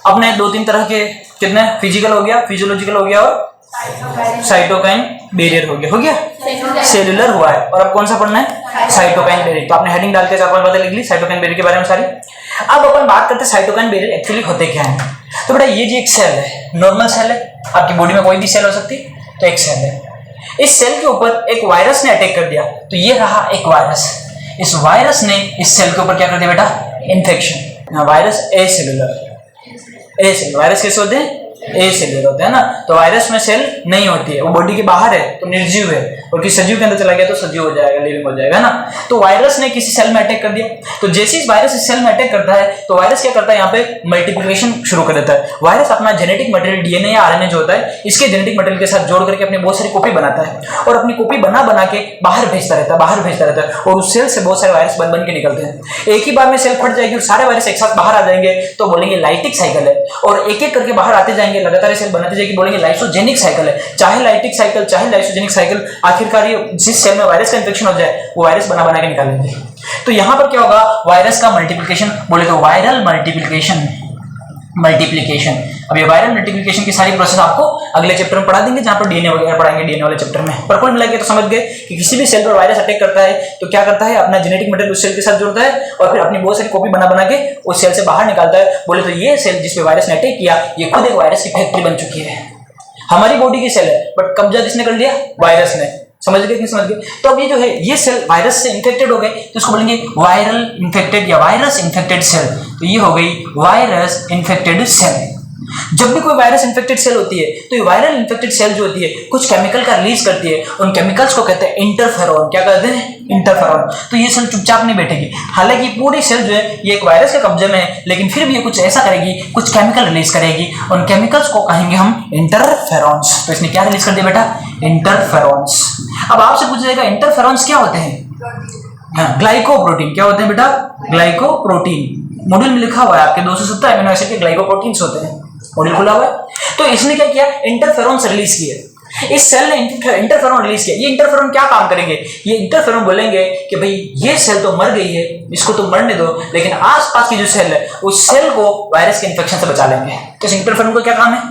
अपने दो तीन तरह के कितने फिजिकल हो गया, फिजियोलॉजिकल हो गया और साइटोकाइन बैरियर हो गया सेलुलर हुआ है। और अब कौन सा पढ़ना है? Cytokine barrier. तो आपने हेडिंग डाल के 4-5 बातें लिख ली साइटोकाइन बैरियर के बारे में सारी। अब अपन बात करते हैं साइटोकाइन बैरियर एक्चुअली होते क्या है। तो बेटा ये जी एक सेल है, नॉर्मल सेल है, आपकी बॉडी में कोई भी सेल हो सकती है, तो एक सेल है। इस सेल के ऊपर एक वायरस ने अटैक कर दिया, तो ये रहा एक वायरस। इस वायरस ने इस सेल के ऊपर क्या कर दिया बेटा? Infection. Virus A cellular, virus कैसे होते हैं? ए सेलुलर होते हैं ना। तो वायरस में सेल नहीं होती है, वो बॉडी के बाहर है तो निर्जीव है, और किसी सजीव के अंदर चला गया तो सजीव हो जाएगा, लिविंग हो जाएगा ना। तो वायरस ने किसी सेल में अटैक कर दिया, तो जैसे ही वायरस इस सेल में अटैक करता है तो वायरस क्या करता है? यहाँ पे मल्टीप्लिकेशन शुरू कर देता है। वायरस अपना जेनेटिक मटेरियल डीएनए या आरएनए जो होता है, इसके जेनेटिक मटेरियल के साथ जोड़ करके अपनी बहुत सारी कॉपी बनाता है, और अपनी कॉपी बना के बाहर भेजता रहता है, और उस सेल से बहुत सारे वायरस बन के निकलते हैं। एक ही बार में सेल फट जाएगी और सारे वायरस एक साथ बाहर आ जाएंगे तो बोलेंगे लाइटिक साइकिल है, और एक एक करके बाहर आते जाएंगे, लगातार सेल बनाते जाएगी, बोलेंगे लाइसोजेनिक साइकिल है। चाहे लाइटिक साइकिल चाहे लाइसोजेनिक साइकिल, आखिरकार ये जिस सेल में वायरस का इन्फेक्शन हो जाए वो वायरस बना के निकालेंगे। तो यहां पर क्या होगा? वायरस का मल्टीप्लिकेशन, बोले तो वायरल मल्टीप्लिकेशन। अब ये वायरल मल्टीप्लिकेशन की सारी प्रोसेस आपको अगले चैप्टर में पढ़ा देंगे, जहां पर डीएनए वगैरह पढ़ाएंगे डीएनए वाले चैप्टर में। पर कुल मिला के तो समझ गए कि किसी भी सेल पर वायरस अटैक करता है तो क्या करता है? अपना जेनेटिक मटेरियल उस सेल के साथ जोड़ता है और फिर अपनी बहुत सारी कॉपी बना के उस सेल से बाहर निकालता है। बोले तो ये सेल जिस पे वायरस ने अटैक किया, ये खुद एक वायरस की फैक्ट्री बन चुकी है। हमारी बॉडी की सेल है, बट कब्जा किसने कर लिया? वायरस ने। समझ गए कि समझ गए? तो अब ये जो है ये सेल वायरस से इन्फेक्टेड हो गए, तो इसको बोलेंगे वायरल इन्फेक्टेड या वायरस इन्फेक्टेड सेल। तो ये हो गई वायरस इन्फेक्टेड सेल। जब भी कोई वायरस इन्फेक्टेड सेल होती है तो ये वायरल इन्फेक्टेड सेल जो होती है कुछ केमिकल का रिलीज करती है, उन केमिकल्स को कहते हैं इंटरफेरॉन। क्या कहते हैं? इंटरफेरॉन। तो ये सेल चुपचाप नहीं बैठेगी, हालांकि पूरी सेल जो है ये एक वायरस के कब्जे में है, लेकिन फिर भी ये कुछ ऐसा करेगी, कुछ केमिकल रिलीज करेगी, उन केमिकल्स को कहेंगे हम इंटरफेरॉन्स। तो इसने क्या रिलीज कर दिया बेटा? इंटरफेरॉन्स। अब आपसे पूछा जाएगा इंटरफेरॉन्स क्या होते हैं? ग्लाइकोप्रोटीन। क्या होते हैं बेटा? ग्लाइकोप्रोटीन। मॉड्यूल में लिखा हुआ है आपके 270 अमीनो एसिड के ग्लाइकोप्रोटीन्स होते हैं, मॉड्यूल खुला हुआ है। तो इसने क्या किया? इंटरफेरॉन्स रिलीज किए, इस सेल ने इंटरफेरॉन रिलीज किया। ये इंटरफेरॉन क्या काम करेंगे? ये इंटरफेरॉन बोलेंगे कि भाई ये सेल तो मर गई है, इसको तो मरने दो, लेकिन आसपास की जो सेल है उस सेल को वायरस के इंफेक्शन से बचा लेंगे। तो इस इंटरफेरॉन का क्या काम है?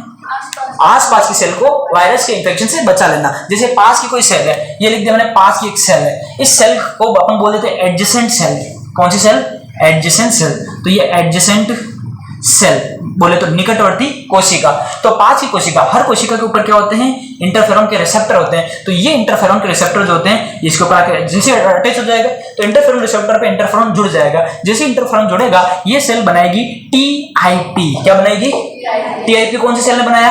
आसपास की सेल को वायरस के इंफेक्शन से बचा लेना। जैसे पास की कोई सेल है, ये लिख दिया मैंने, पास की एक सेल है, इस सेल को अपन बोल देते हैं एडजेसेंट सेल। कौन सी सेल? Adjacent cell. तो ये एडजेसेंट सेल बोले तो निकटवर्ती कोशिका। तो पास की कोशिका, हर कोशिका के ऊपर क्या होते हैं? इंटरफेरॉन के रिसेप्टर होते हैं। तो ये इंटरफेरॉन के रिसेप्टर जो होते हैं इसके ऊपर आके जिनसे अटैच हो जाएगा तो इंटरफेरॉन रिसेप्टर पे इंटरफेरॉन जुड़ जाएगा। जैसे इंटरफेरॉन जुड़ेगा ये सेल बनाएगी टीआईपी। क्या बनाएगी? टीआईपी। कौन सी सेल ने बनाया?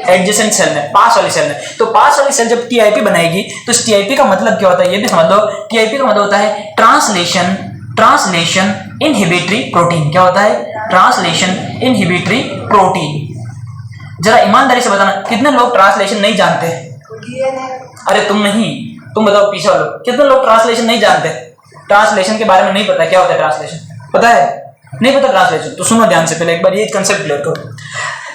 एडजेसेंट सेल ने, पास वाली सेल ने। तो पास वाली सेल जब टीआईपी बनाएगी तो इस टीआईपी का मतलब क्या होता है ये भी समझ लो। टीआईपी का मतलब होता है ट्रांसलेशन इनहिबिटरी प्रोटीन। क्या होता है? Translation inhibitory protein. जरा ईमानदारी से बताना कितने लोग ट्रांसलेशन नहीं जानते? अरे तुम नहीं, तुम बताओ पीछे वालों, कितने लोग ट्रांसलेशन नहीं जानते? ट्रांसलेशन के बारे में नहीं पता क्या होता है ट्रांसलेशन? पता है? नहीं पता ट्रांसलेशन? तो सुनो ध्यान से, पहले एक बार ये कंसेप्ट क्लियर करो।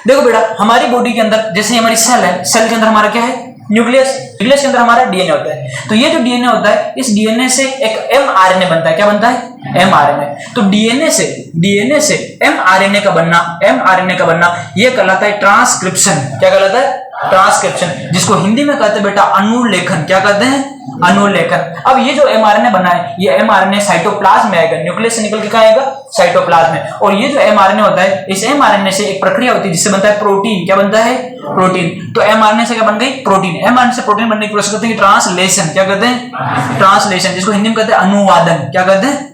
देखो बेटा, हमारी बॉडी के अंदर जैसे हमारी सेल है, सेल के अंदर हमारा क्या है? न्यूक्लियस। न्यूक्लियस के अंदर हमारा डीएनए होता है। तो ये जो डीएनए होता है इस डीएनए से एक एमआरएनए बनता है। क्या बनता है? एमआरएनए। तो डीएनए से एमआरएनए का बनना ये कहलाता है ट्रांसक्रिप्शन। क्या कहलाता है? ट्रांसक्रिप्शन, जिसको हिंदी में कहते हैं बेटा अनुलेखन। क्या कहते हैं? अनुलेखन। अब ये जो एमआरएनए बना है ये एमआरएनए साइटोप्लाज्म में आएगा, न्यूक्लियस से निकल के कहां आएगा? साइटोप्लाज्म में। और ये जो एमआरएनए होता है इस एमआरएनए से एक प्रक्रिया होती है जिससे बनता है प्रोटीन। क्या बनता है? प्रोटीन। तो एमआरएनए से क्या बन गई? प्रोटीन। एमआरएनए से प्रोटीन बनने की प्रोसेस करते हैं ट्रांसलेशन। क्या कहते हैं? ट्रांसलेशन, जिसको हिंदी में कहते हैं अनुवादन। क्या कहते हैं?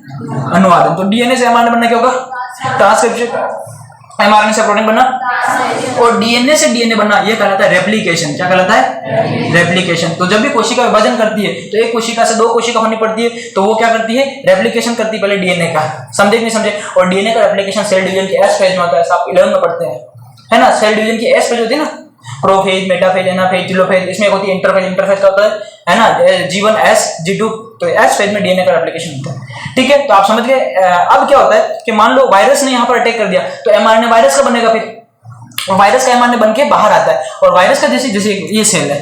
अनुवादन। तो डीएनए से एमआरएनए बनना क्या होगा? ट्रांसक्रिप्शन। एमआरएनए से प्रोटीन बनना, और डीएनए से डीएनए बनना ये कहलाता है रेप्लिकेशन। क्या कहलाता है? रेप्लिकेशन। तो जब भी कोशिका विभाजन करती है तो एक कोशिका से दो कोशिका होनी पड़ती है, तो वो क्या करती है? रेप्लिकेशन करती है पहले डीएनए का। समझे कि नहीं समझे? और डीएनए का रेप्लिकेशन सेल डिवीजन की एस फेज में होता है। आप 11 में पढ़ते हैं, है ना? सेल डिवीजन की एस फेज होती है ना, प्रोफेज, मेटाफेज, एनाफेज, टेलोफेज। इसमें होती है इंटरफेज। इंटरफेज का होता है ना G1 S G2। तो एस फेज में डीएनए का रेप्लिकेशन होता है। ठीक है, तो आप समझ गए। अब क्या होता है कि मान लो वायरस ने यहाँ पर अटैक कर दिया तो एमआरएनए वायरस का बनेगा, फिर वायरस का एमआरएनए बन के बाहर आता है। और वायरस का जैसे ये सेल है,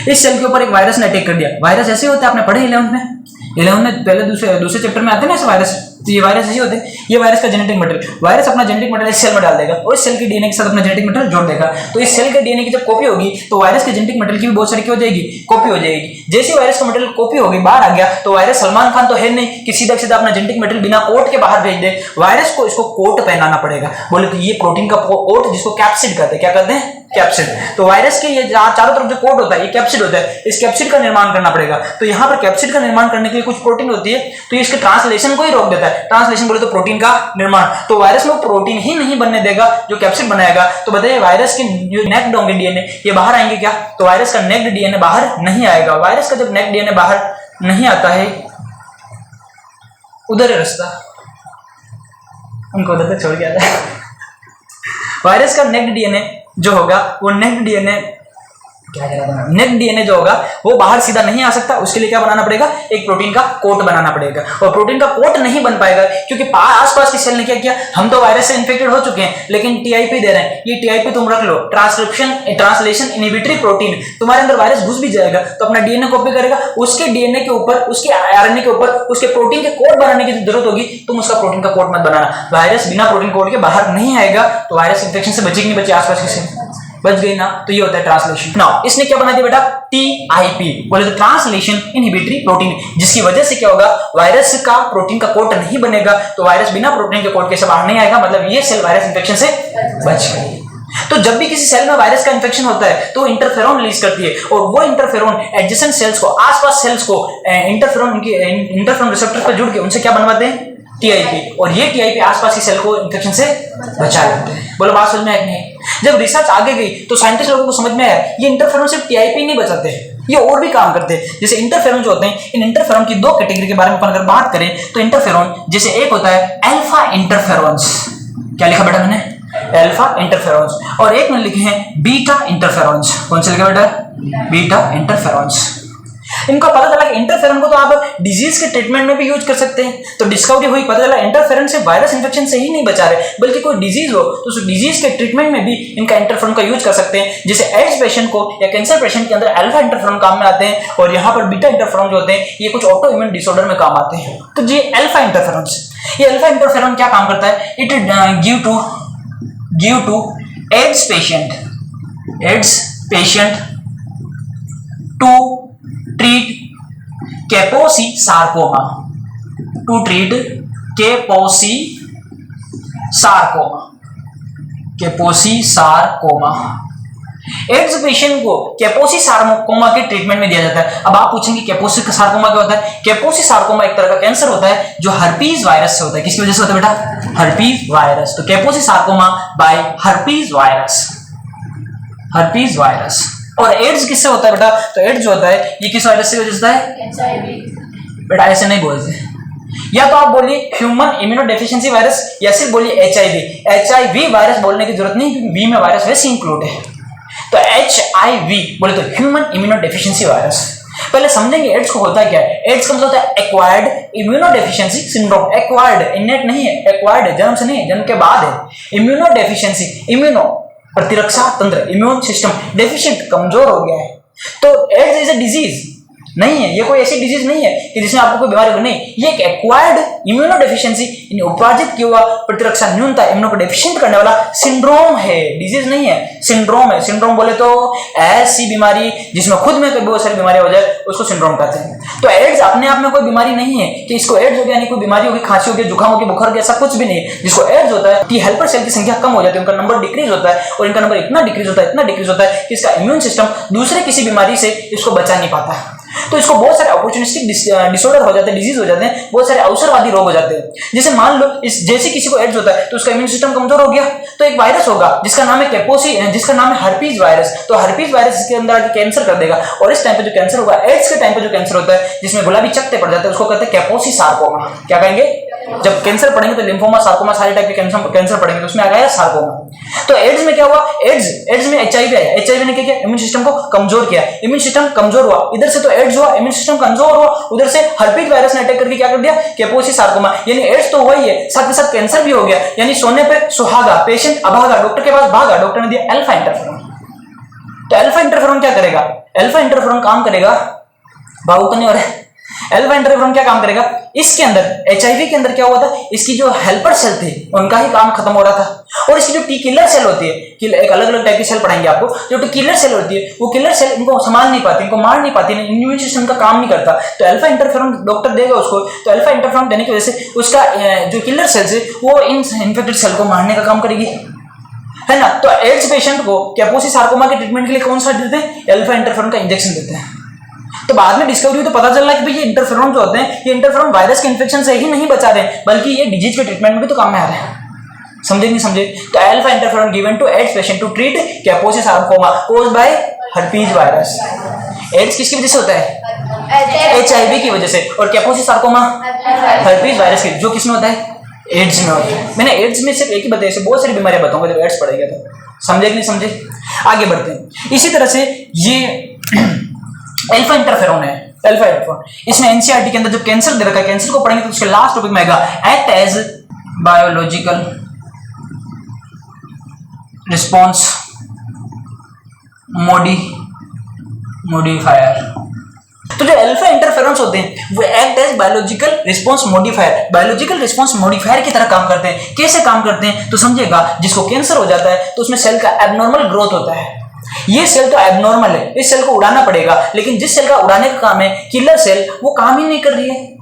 इस सेल के ऊपर एक वायरस ने अटैक कर दिया। वायरस ऐसे होता है, आपने पढ़े 11th में, 11 में पहले दूसरे चैप्टर में आते हैं ना वायरस, तो ये वायरस ऐसे होते हैं। ये वायरस का जेनेटिक मटेरियल, वायरस अपना जेनेटिक मटेरियल सेल में डाल देगा और इस सेल के डीएनए के साथ अपना जेनेटिक मटेरियल जोड़ देगा। तो इस सेल के डीएनए की जब कॉपी होगी तो वायरस के जेनेटिक मटेरियल की भी बहुत सारी क्या हो जाएगी, कॉपी हो जाएगी। जैसे वायरस का मटेरियल कॉपी होगी बाहर आ गया तो वायरस सलमान खान तो है नहीं कि सीधा सीधा अपना जेनेटिक मटेरियल बिना कोट के बाहर भेज दे, वायरस को इसको कोट पहनाना पड़ेगा। बोले तो ये प्रोटीन का कोट जिसको कैप्सिड कहते हैं, क्या कहते हैं, कैप्सिड। तो वायरस के ये चारों तरफ जो कोट होता है ये कैप्सिड होता है, इस कैप्सिड का निर्माण करना पड़ेगा। तो यहाँ पर कैप्सिड का निर्माण करने के लिए कुछ प्रोटीन होती है, तो ये इसके ट्रांसलेशन को ही रोक देता है। ट्रांसलेशन बोले तो प्रोटीन का निर्माण, तो वायरस में प्रोटीन ही नहीं बनने देगा जो कैप्सिड बनाएगा। तो बताइए वायरस के जो नेक्ड होंगे डीएनए ये बाहर आएंगे क्या, तो वायरस का नेक्ड डीएनए बाहर नहीं आएगा। वायरस का जब नेक्ड डीएनए बाहर नहीं आता है, उधर है रास्ता, उनको उधर तक छोड़ के आता है। वायरस का नेक्ड डीएनए जो होगा वो नेक्ड डीएनए नेक्ड डीएनए जो होगा वो बाहर सीधा नहीं आ सकता, उसके लिए क्या बनाना पड़ेगा, एक प्रोटीन का कोट बनाना पड़ेगा। और प्रोटीन का कोट नहीं बन पाएगा क्योंकि आसपास की सेल ने क्या किया, हम तो वायरस से इन्फेक्टेड हो चुके हैं लेकिन टीआईपी दे रहे हैं, ये टीआईपी तुम रख लो, ट्रांसलेशन इनहिबिटरी प्रोटीन। तुम्हारे अंदर वायरस घुस भी जाएगा तो अपना डीएनए कॉपी करेगा, उसके डीएनए के ऊपर, उसके आरएनए के ऊपर उसके प्रोटीन के कोड बनाने की जरूरत होगी, तुम उसका प्रोटीन का कोड मत बनाना। वायरस बिना प्रोटीन कोड के बाहर नहीं आएगा, तो वायरस इन्फेक्शन से बचेगी नहीं बची, आसपास की सेल बच गई ना। तो ये होता है ट्रांसलेशन। नाउ इसने क्या बना दिया बेटा, टीआईपी, बोले तो ट्रांसलेशन इनहिबिटरी प्रोटीन, जिसकी वजह से क्या होगा, वायरस का प्रोटीन का कोट नहीं बनेगा, तो वायरस बिना प्रोटीन के कोट के से बाहर नहीं आएगा, मतलब ये सेल वायरस इंफेक्शन से बच गई। तो जब भी किसी सेल में वायरस का इंफेक्शन होता है तो इंटरफेरोन रिलीज करती है, और वो इंटरफेरोन एडजेसेंट सेल्स को, आसपास सेल्स को इंटरफेरोन रिसेप्टर पर जुड़ के उनसे क्या बनवाते हैं, टीआईपी, और ये टीआईपी आसपास की सेल को इंफेक्शन से बचा लेते हैं। बोलो बात समझ में आया कि नहीं? जब रिसर्च आगे गई तो साइंटिस्ट लोगों को समझ में आया ये इंटरफेरोन सिर्फ टीआईपी नहीं बचाते, ये और भी काम करते हैं। जैसे इंटरफेरोन जो होते हैं, इन इंटरफेरोन की दो कैटेगरी के बारे में अपन अगर बात करें तो इंटरफेरोन जैसे एक होता है अल्फा इंटरफेरोन्स, क्या लिखा बेटा मैंने, अल्फा इंटरफेरोन्स, और एक में लिखे हैं बीटा इंटरफेरोन्स। कौन से लिखा बेटा, बीटा इंटरफेरोन्स। इनको पता चला कि इंटरफेरन को तो आप डिजीज के ट्रीटमेंट में भी यूज कर सकते हैं, तो डिस्कवरी हुई, पता चला इंटरफेरन से वायरस इंफेक्शन से ही नहीं बचा रहे बल्कि कोई डिजीज हो तो उस डिजीज के ट्रीटमेंट में भी इनका इंटरफेरन का यूज कर सकते हैं। जैसे एड्स पेशेंट को या कैंसर पेशेंट के अंदर अल्फा इंटरफेरन काम में आते हैं, और यहाँ पर बीटा इंटरफेरन जो होते हैं ये कुछ ऑटो इम्यून डिसऑर्डर में काम आते हैं। तो ये अल्फा इंटरफेरन, ये अल्फा इंटरफेरन क्या काम करता है, it give to AIDS patient to treat Kaposi sarcoma, to treat Kaposi sarcoma। AIDS patient को कैपोसी सार्कोमा के ट्रीटमेंट में दिया जाता है। अब आप पूछेंगे कैपोसी सार्कोमा क्या होता है? कैपोसी सार्कोमा एक तरह का कैंसर होता है जो हर्पीज वायरस से होता है। किसकी वजह से होता है बेटा? Herpes virus. तो कैपोसी सार्कोमा बाय हर्पीज वायरस। और एड्स किससे होता है बेटा? तो एड्स जो होता है ये किस वायरस से होता है? बेटा ऐसे नहीं बोलते, या तो आप बोलिए ह्यूमन इम्यूनोडेफिशिएंसी वायरस या सिर्फ बोलिए एचआईवी वायरस बोलने की जरूरत नहीं क्योंकि वी में वायरस वैसे इंक्लूड है। तो एचआईवी बोले तो ह्यूमन इम्यूनोडेफिशिएंसी वायरस। पहले समझेंगे एड्स को होता क्या है। एड्स का मतलब होता है एक्वायर्ड इम्यूनोडेफिशिएंसी सिंड्रोम। एक्वायर्ड, इनेट नहीं है, एक्वायर्ड है, जन्म से नहीं है, जन्म के बाद है। इम्यूनोडेफिशिएंसी, इम्यूनो प्रतिरक्षा तंत्र, इम्यून सिस्टम डेफिशिएंट, कमजोर हो गया है। तो एड्स इज अ डिजीज नहीं है, ये कोई ऐसी डिजीज नहीं है कि जिसमें आपको कोई बीमारी हो, नहीं, ये एक एक्वायर्ड इम्यूनोडेफिशिएंसी, उपार्जित किया हुआ प्रतिरक्षा न्यूनता, इम्यूनो को डेफिशिएंट करने वाला सिंड्रोम है, डिजीज नहीं है, सिंड्रोम है। सिंड्रोम बोले तो ऐसी बीमारी जिसमें खुद में कोई बहुत सारी बीमारी हो जाए उसको सिंड्रोम कहते हैं। तो एड्स अपने आप में कोई बीमारी नहीं है कि इसको एड्स हो गया, नहीं कोई बीमारी होगी, खांसी होगी, जुकाम होगी, बुखार होगी, ऐसा कुछ भी नहीं है। जिसको एड्स होता है टी हेल्पर सेल की संख्या कम हो जाती है, उनका नंबर डिक्रीज होता है, और इनका नंबर इतना डिक्रीज होता है कि इसका इम्यून सिस्टम दूसरे किसी बीमारी से इसको बचा नहीं पाता है। तो इसको बहुत सारे अपॉर्चुनिस्टिक डिसऑर्डर हो जाते हैं, डिजीज हो जाते हैं, बहुत सारे अवसरवादी रोग हो जाते हैं। जैसे मान लो जैसे किसी को एड्स होता है तो उसका इम्यून सिस्टम कमजोर हो गया, तो एक वायरस होगा जिसका नाम है कैपोसी, जिसका नाम है हर्पीज वायरस। तो हर्पीज वायरस इसके अंदर आके कैंसर कर देगा, और इस टाइम पे जो कैंसर होगा, एड्स के टाइम पे जो कैंसर होता है जिसमें गुलाबी चकत्ते पड़ जाते हैं, उसको कहते हैं कैपोसी सार्कोमा। क्या कहेंगे? जब कैंसर पढ़ेंगे तो लिम्फोमा, सार्कोमा, सारे टाइप के कैंसर पढ़ेंगे तो उसमें आ गया सार्कोमा। तो एड्स में क्या हुआ? एड्स में एचआईवी आया, एचआईवी ने क्या किया? इम्यून सिस्टम को कमजोर किया, इम्यून सिस्टम कमजोर हुआ, इधर से तो एड्स हुआ, इम्यून सिस्टम कमजोर हुआ, उधर से हर्पीज वायरस ने अटैक करके क्या कर दिया? कैपोसी सार्कोमा। यानी एड्स तो हुआ ही है, साथ के साथ कैंसर भी हो गया। यानी सोने पे सुहागा, पेशेंट अभागा, डॉक्टर के पास भागा, डॉक्टर ने दिया अल्फा इंटरफेरोन। तो अल्फा इंटरफेरोन क्या करेगा? अल्फा इंटरफेरोन काम करेगा, बाबू तो नहीं हो रहा है, अल्फा इंटरफेरॉन क्या काम करेगा, इसके अंदर एचआईवी के अंदर क्या हुआ था, इसकी जो हेल्पर सेल थे उनका ही काम खत्म हो रहा था, और इसकी जो टी किलर सेल होती है, एक अलग अलग टाइप की सेल पढ़ाएंगे आपको, जो टी किलर सेल होती है वो किलर सेल इनको संभाल नहीं पाती, इनको मार नहीं पाती, इम्यून सिस्टम का काम नहीं करता, तो अल्फा इंटरफेरॉन डॉक्टर देगा उसको, तो अल्फा इंटरफेरॉन देने की वजह से उसका जो किलर सेल्स है वो इन इन्फेक्टेड सेल को मारने का काम करेगी, है ना। तो एड्स पेशेंट को कैपोसी सार्कोमा के ट्रीटमेंट के लिए कौन सा देते हैं, अल्फा इंटरफेरॉन का इंजेक्शन देते हैं। तो बाद में डिस्कवरी हुई तो पता चल रहा है कि भाई ये इंटरफेरॉन जो होते हैं ये इंटरफेरॉन वायरस के इन्फेक्शन से ही नहीं बचा रहे बल्कि ये डिजीज के ट्रीटमेंट में भी तो काम में आ रहे हैं। समझे नहीं समझे? तो alpha interferon given to AIDS patient to treat Kaposi sarcoma caused by herpes virus. AIDS किसकी वजह से होता है, एचआईवी की वजह से, और कैपोसी सार्कोमा हर्पीज वायरस की, जो किसमें होता है, एड्स में होता है। मैंने एड्स में सिर्फ एक ही बताया, बहुत सारी बीमारियां बताऊंगा जब एड्स पढ़ेगा तो, समझे कि नहीं समझे? आगे बढ़ते हैं। इसी तरह से ये अल्फा इंटरफेरॉन है, अल्फा इंटरफेरॉन, इसमें एनसीईआरटी के अंदर जो कैंसर दे रखा है, कैंसर को पढ़ेंगे तो उसके लास्ट टॉपिक में आएगा act as biological response modifier. तो जो अल्फा इंटरफेरेंस होते हैं वो act as biological response modifier, biological response modifier की तरह काम करते हैं। कैसे काम करते हैं तो समझिएगा, जिसको कैंसर हो जाता है तो उसमें सेल का एबनॉर्मल ग्रोथ होता है, ये सेल तो एबनॉर्मल है, इस सेल को उड़ाना पड़ेगा, लेकिन जिस सेल का उड़ाने का काम है किलर सेल, वो काम ही नहीं कर रही है,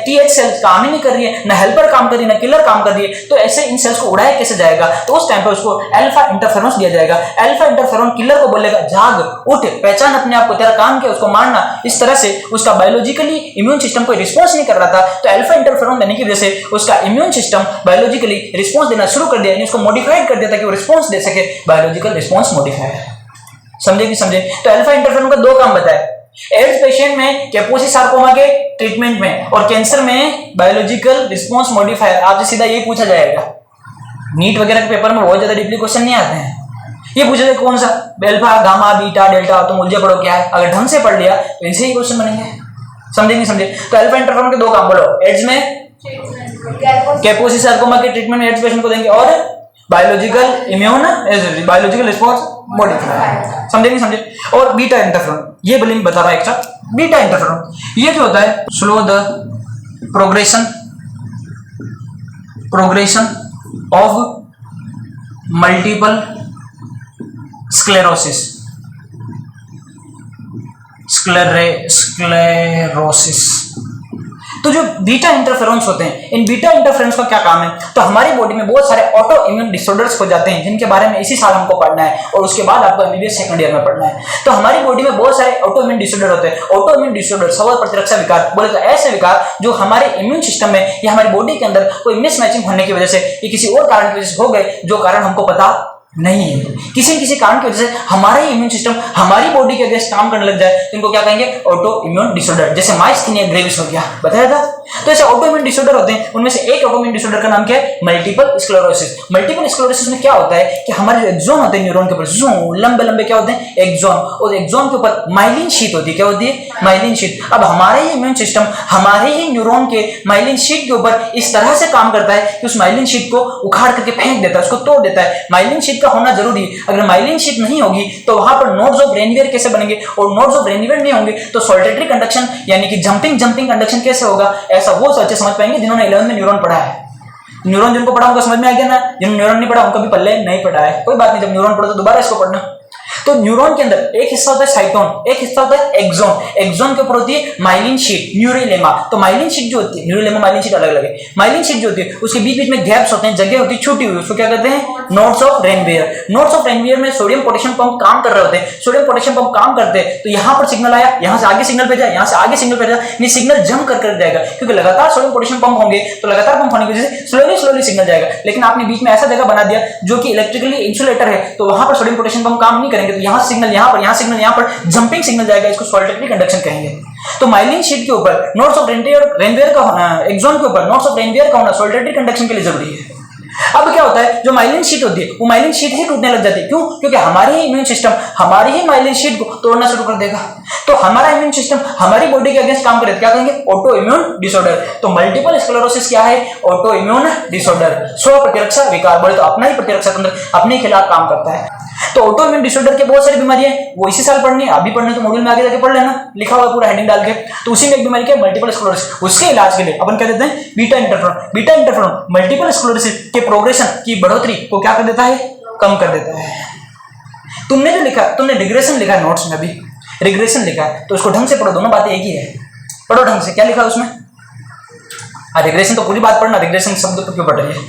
टीएच सेल काम ही नहीं कर रही है, ना हेल्पर काम कर रही है ना किलर काम कर रही है, तो ऐसे इन सेल्स को उड़ाया कैसे जाएगा, तो उस टाइम पे उसको अल्फा इंटरफेरेंस दिया जाएगा। अल्फा इंटरफेरॉन किलर को बोलेगा जाग उठ पहचान अपने आप को, तेरा काम क्या, उसको मारना। इस तरह से उसका बायोलॉजिकली इम्यून सिस्टम कोई रिस्पॉन्स नहीं कर रहा था, तो अल्फा इंटरफेरॉन देने की वजह से उसका इम्यून सिस्टम बायोलॉजिकली रिस्पॉन्स देना शुरू कर दिया, यानी उसको मॉडिफाइड कर दिया ताकि वो रिस्पॉन्स दे सके, बायोलॉजिकल रिस्पॉन्स मॉडिफायर। समझे कि समझे? तो अल्फा इंटरफेरॉन का दो काम बताए, एड्स पेशेंट में कैपोसी सार्कोमा के ट्रीटमेंट में, और कैंसर में बायोलॉजिकल रिस्पांस मॉडिफायर। आपसे सीधा ये पूछा जाएगा, नीट वगैरह के पेपर में बहुत ज्यादा डीपली क्वेश्चन नहीं आते हैं, ये पूछा जाए कौन सा अल्फा गामा बीटा डेल्टा, तुम उलझे पड़ो क्या है, अगर ढंग से पढ़ लिया तो इनसे ही क्वेश्चन बनेंगे। समझे नहीं समझे? तो अल्फा इंटरफेरॉन के दो काम बोलो, एड्स में कैपोसी सार्कोमा के ट्रीटमेंट में एड्स पेशेंट को देंगे, और biological immune biological response modifier. समझे नहीं समझे? और बीटा इंटरफेरॉन, ये बलिंग बता रहा है एक्स्ट्रा, बीटा इंटरफेरॉन ये जो होता है slow the progression of multiple sclerosis, तो जो बीटा इंटरफेरेंस होते हैं, इन बीटा इंटरफेरेंस का क्या काम है, तो हमारी बॉडी में बहुत सारे ऑटो इम्यून डिसऑर्डर्स हो जाते हैं जिनके बारे में इसी साल हमको पढ़ना है, और उसके बाद आपको एमबीबीएस सेकंड ईयर में पढ़ना है। तो हमारी बॉडी में बहुत सारे ऑटो इम्यून डिसऑर्डर होते हैं। ऑटो इम्यून डिसऑर्डर सवल प्रतिरक्षा विकार बोले तो ऐसे विकार जो हमारे इम्यून सिस्टम में या हमारी बॉडी के अंदर कोई मिसमैचिंग होने की वजह से या किसी और कारण की वजह से हो गए, जो कारण हमको पता नहीं है, किसी न किसी कारण की वजह से हमारा ही इम्यून सिस्टम हमारी बॉडी के अगेंस्ट काम करने लग जाए, तो इनको क्या कहेंगे, ऑटो इम्यून डिसऑर्डर। जैसे माइस्थेनिया ग्रेविस हो गया, बताया था। तो ऐसे ऑटो इम्यून डिसऑर्डर होते हैं, उनमें से एक ऑटो इम्यून डिसऑर्डर का नाम क्या है, मल्टीपल स्क्लेरोसिस। मल्टीपल स्क्लेरोसिस में क्या होता है कि हमारे जो एक्सोन होते हैं न्यूरॉन के ऊपर, लंबे लंबे क्या होते हैं, एक्सोन, और एक्सोन के ऊपर माइलिन शीट होती है। क्या होती है, माइलिन शीट। अब हमारे ही इम्यून सिस्टम हमारे ही न्यूरॉन के माइलिन शीट के ऊपर इस तरह से काम करता है कि उस माइलिन शीट को उखाड़ करके फेंक देता है, उसको तोड़ देता है। माइलिन शीट का होना जरूरी है, अगर माइलिन शीट नहीं होगी तो वहां पर नोड्स ऑफ रेनवियर कैसे बनेंगे, और नोड्स ऑफ रेनवियर नहीं होंगे तो सोल्टेटरी कंडक्शन यानी कि जंपिंग कंडक्शन कैसे होगा। ऐसा वो अच्छे समझ पाएंगे जिन्होंने 11th में न्यूरॉन पढ़ा है। न्यूरॉन जिनको पढ़ा उनको समझ में आ गया ना, जिन्होंने न्यूरॉन नहीं पढ़ा उनका भी पल्ले नहीं पढ़ा है, कोई बात नहीं, जब न्यूरॉन पढ़ा तो दोबारा इसको पढ़ना। तो न्यूरॉन के अंदर एक हिस्सा होता है साइटोन, एक हिस्सा होता है एक्सोन। एक्सोन के ऊपर होती है माइलिन शीट, न्यूरोलेमा। तो माइलिन शीट जो होती है, न्यूरोलेमा माइलिन शीट अलग अलग है। माइलिन शीट जो होती है उसके बीच बीच में गैप्स होते हैं, जगह होती है छूटी हुई, उसको क्या कहते हैं, nodes of Ranvier. Nodes of Ranvier में सोडियम पोटेशियम पंप काम कर रहे होते हैं। सोडियम पोटेशियम पंप काम करते हैं तो यहाँ पर सिग्नल आया, यहाँ से आगे सिग्नल भेजा, यहाँ से आगे सिग्नल भेजा, नहीं सिग्नल जंप कर जाएगा, क्योंकि लगातार सोडियम पोटेशियम पंप होंगे तो लगातार पंप होने की वजह से स्लोली सिग्नल जाएगा। लेकिन आपने बीच में ऐसा जगह बना दिया जो कि इलेक्ट्रिकली इंसुलेटर है, तो वहां पर सोडियम पोटेशियम पंप काम नहीं करेंगे, तो यहाँ सिग्नल यहाँ सिग्नल यहाँ पर जंपिंग सिग्नल जाएगा, इसको सोल्टेटरी कंडक्शन कहेंगे। तो माइलिन शीट के ऊपर नोड्स ऑफ रेनवियर का होना, एक्सोन के ऊपर नोड्स ऑफ रेनवियर का होना सोल्टेटरी कंडक्शन के लिए जरूरी है। अब क्या होता है, जो माइलिन शीट होती है वो माइलिन शीट ही टूटने लग जाती है। क्यों? क्योंकि हमारे ही इम्यून सिस्टम हमारी ही माइलिन शीट को तोड़ना शुरू कर देगा। तो हमारा इम्यून सिस्टम हमारी बॉडी के अगेंस्ट काम करे, क्या कहेंगे, ऑटो इम्यून डिसऑर्डर। तो मल्टीपल स्क्लेरोसिस क्या है, ऑटो इम्यून डिसऑर्डर, स्व प्रतिरक्षा विकार, बोले तो अपना ही प्रतिरक्षा तंत्र अपने खिलाफ काम करता है। तो ऑटो इम्यून डिसऑर्डर के बहुत सारी बीमारियां वो इसी साल पढ़नी है, अभी पढ़ने तो मॉड्यूल में आगे जाके पढ़ लेना, लिखा हुआ पूरा हेडिंग डाल के। तो उसी में एक बीमारी क्या मल्टीपल स्क्लेरोसिस, उसके इलाज के लिए अपन क्या देते हैं beta interferon. Beta interferon multiple sclerosis के प्रोग्रेशन की बढ़ोतरी को क्या कर देता है, कम कर देता है। तुमने जो लिखा, तुमने रिग्रेशन लिखा है नोट्स में, अभी रिग्रेशन लिखा है तो उसको ढंग से पढ़ो, दोनों बातें एक ही है, पढ़ो ढंग से। क्या लिखा है उसमें, रिग्रेशन तो पूरी बात पढ़ना, रिग्रेशन शब्द तो क्यों पढ़ रही है,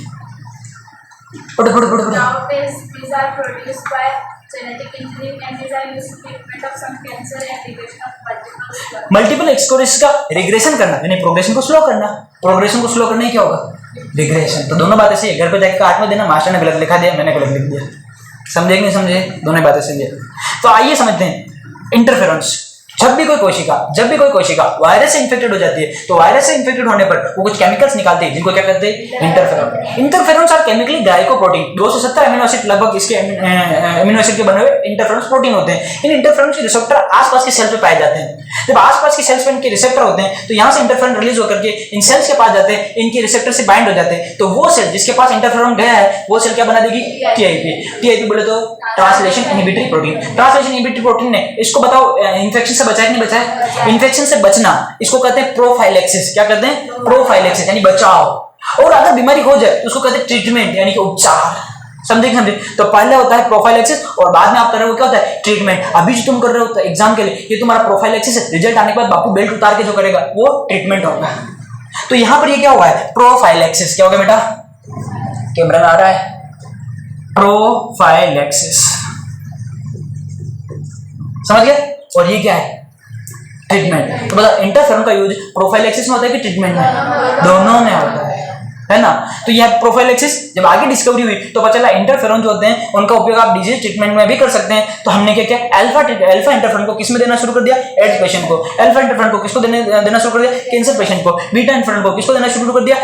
पढ़ो पढ़ो पढ़ो पढ़ो। Nowadays, these are produced by genetic engineering and these are used in treatment of some cancer and regression of multiple sclerosis. Multiple sclerosis का रिग्रेशन करना यानी प्रोग्रेशन को स्लो करना, प्रोग्रेशन को स्लो करने क्या होगा, रिग्रेशन। तो दोनों बातें सही है, घर पे जाकर काट में देना, मास्टर ने गलत लिखा दिया, मैंने गलत लिख दिया, समझे कि नहीं समझे, दोनों बातें सही है। तो आइए समझते हैं इंटरफेरेंस। जब भी कोई कोशिका वायरस से इन्फेक्टेड हो जाती है तो वायरस से इन्फेक्टेड होने पर वो कुछ केमिकल्स निकालते हैं जिनको क्या कहते हैं, interferon. Interferons are chemically glycoprotein, 2 से 70 अमीनो एसिड लगभग इसके अमीनो एसिड के बने हुए इंटरफेरोन्स प्रोटीन होते हैं। इन इंटरफेरोन्स के रिसेप्टर आसपास के सेल पे पाए जाते हैं। जब आसपास के सेल्स पे इनके रिसेप्टर होते हैं तो यहाँ से इंटरफेरोन रिलीज होकर के इन सेल्स के पास जाते हैं, इनके रिसेप्टर से बाइंड हो जाते हैं। तो वो सेल जिसके पास इंटरफेरोन गया है वो सेल क्या बना देगी, टीआईपी बोले तो translation inhibitory protein. Translation inhibitory protein ने इसको बताओ इन्फेक्शन से बचाया कि नहीं बचाया, इन्फेक्शन से बचना, इसको कहते हैं प्रोफाइलेक्सिस। क्या कहते हैं, प्रोफाइलेक्सिस यानी बचाव। और अगर बीमारी हो जाए तो उसको कहते हैं ट्रीटमेंट यानी कि उपचार। समझे। तो पहले होता है प्रोफाइलेक्सिस और बाद में आप कर रहे हो क्या होता है, ट्रीटमेंट। अभी जो तुम कर रहे हो तो एग्जाम के लिए ये तुम्हारा प्रोफाइलेक्सिस है, रिजल्ट आने के बाद बापू बेल्ट उतार के जो करेगा वो ट्रीटमेंट होगा। तो यहां पर ये क्या हुआ है, प्रोफाइलेक्सिस। क्या हो गया बेटा, कैमरा में आ रहा है, प्रोफाइलेक्सिस, समझ गए। और ये क्या है, ट्रीटमेंट। तो मतलब इंटरफेरोन का यूज प्रोफाइलेक्सिस में होता है कि ट्रीटमेंट में, दोनों में होता है ना। तो यह प्रोफाइलेक्सिस जब आगे डिस्कवरी हुई तो पता चला इंटरफेरोन जो होते हैं उनका उपयोग आप डिजीज ट्रीटमेंट में भी कर सकते हैं। तो हमने क्या किया, अल्फा इंटरफेरोन को किसमें देना शुरू कर दिया, एड्स पेशेंट को। अल्फा इंटरफेरोन को किसको देना शुरू कर दिया, कैंसर पेशेंट को। बीटा इंटरफेरोन को किसको देना शुरू कर दिया,